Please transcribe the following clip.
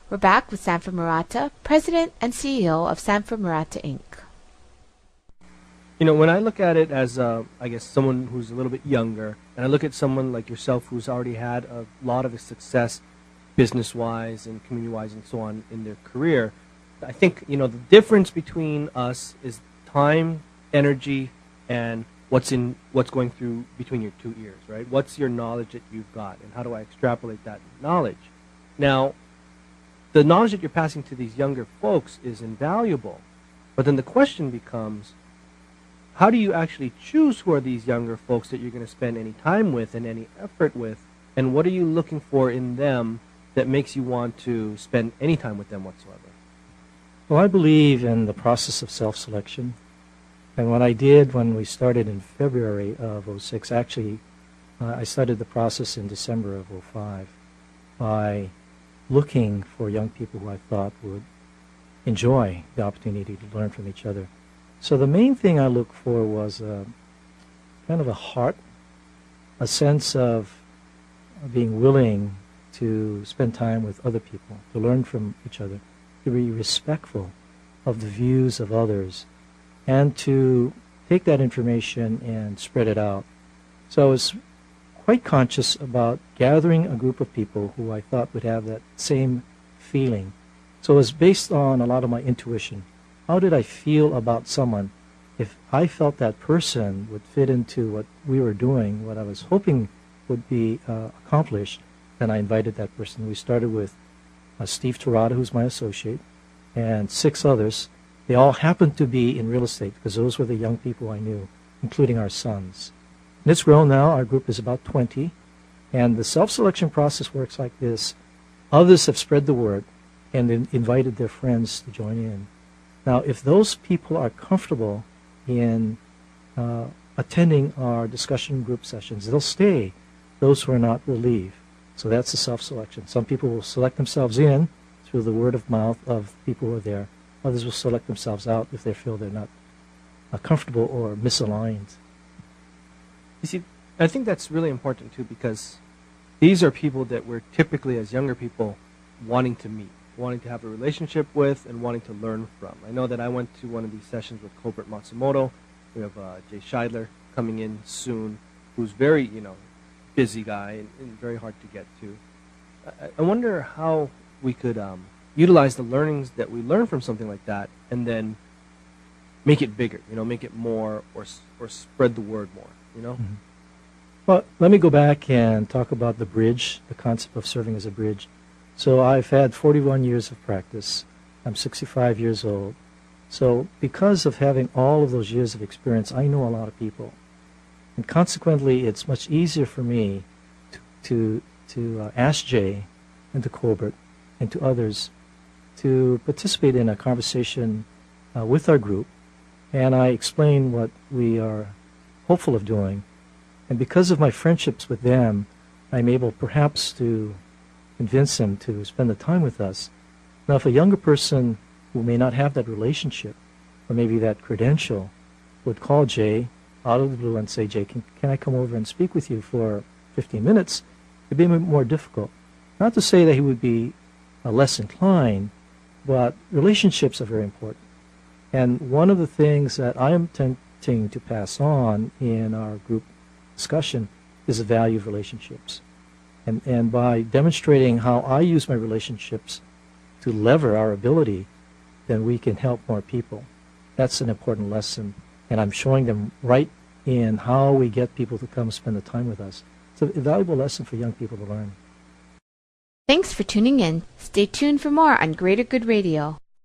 We're back with Sanford Murata, President and CEO of Sanford Murata Inc. You know, when I look at it as, I guess, someone who's a little bit younger, and I look at someone like yourself who's already had a lot of success business-wise and community-wise and so on in their career, I think, you know, the difference between us is time, energy, and what's going through between your two ears, right? What's your knowledge that you've got, and how do I extrapolate that knowledge? Now, the knowledge that you're passing to these younger folks is invaluable, but then the question becomes, how do you actually choose who are these younger folks that you're going to spend any time with and any effort with, and what are you looking for in them that makes you want to spend any time with them whatsoever? Well, I believe in the process of self-selection. And what I did when we started in February of '06, actually, I started the process in December of '05 by looking for young people who I thought would enjoy the opportunity to learn from each other. So the main thing I looked for was kind of a heart, a sense of being willing to spend time with other people, to learn from each other, to be respectful of the views of others, and to take that information and spread it out. So I was quite conscious about gathering a group of people who I thought would have that same feeling. So it was based on a lot of my intuition. How did I feel about someone? If I felt that person would fit into what we were doing, what I was hoping would be accomplished, then I invited that person. We started with Steve Torada, who's my associate, and 6 others. They all happened to be in real estate because those were the young people I knew, including our sons. And it's grown now. Our group is about 20. And the self-selection process works like this. Others have spread the word and invited their friends to join in. Now, if those people are comfortable in attending our discussion group sessions, they'll stay. Those who are not will leave. So that's the self-selection. Some people will select themselves in through the word of mouth of people who are there. Others will select themselves out if they feel they're not comfortable or misaligned. You see, I think that's really important too, because these are people that we're typically, as younger people, wanting to meet, wanting to have a relationship with, and wanting to learn from. I know that I went to one of these sessions with Colbert Matsumoto. We have Jay Scheidler coming in soon, who's very, busy guy and very hard to get to. I wonder how we could utilize the learnings that we learn from something like that and then make it bigger, make it more or spread the word more, Mm-hmm. Well, let me go back and talk about the bridge, the concept of serving as a bridge. So I've had 41 years of practice. I'm 65 years old. So because of having all of those years of experience, I know a lot of people. And consequently, it's much easier for me to ask Jay and to Colbert and to others to participate in a conversation with our group. And I explain what we are hopeful of doing. And because of my friendships with them, I'm able perhaps to convince them to spend the time with us. Now, if a younger person who may not have that relationship or maybe that credential would call Jay out of the blue and say, Jay, can I come over and speak with you for 15 minutes? It'd be more difficult. Not to say that he would be less inclined, but relationships are very important. And one of the things that I am attempting to pass on in our group discussion is the value of relationships. And by demonstrating how I use my relationships to lever our ability, then we can help more people. That's an important lesson. And I'm showing them right in how we get people to come spend the time with us. It's a valuable lesson for young people to learn. Thanks for tuning in. Stay tuned for more on Greater Good Radio.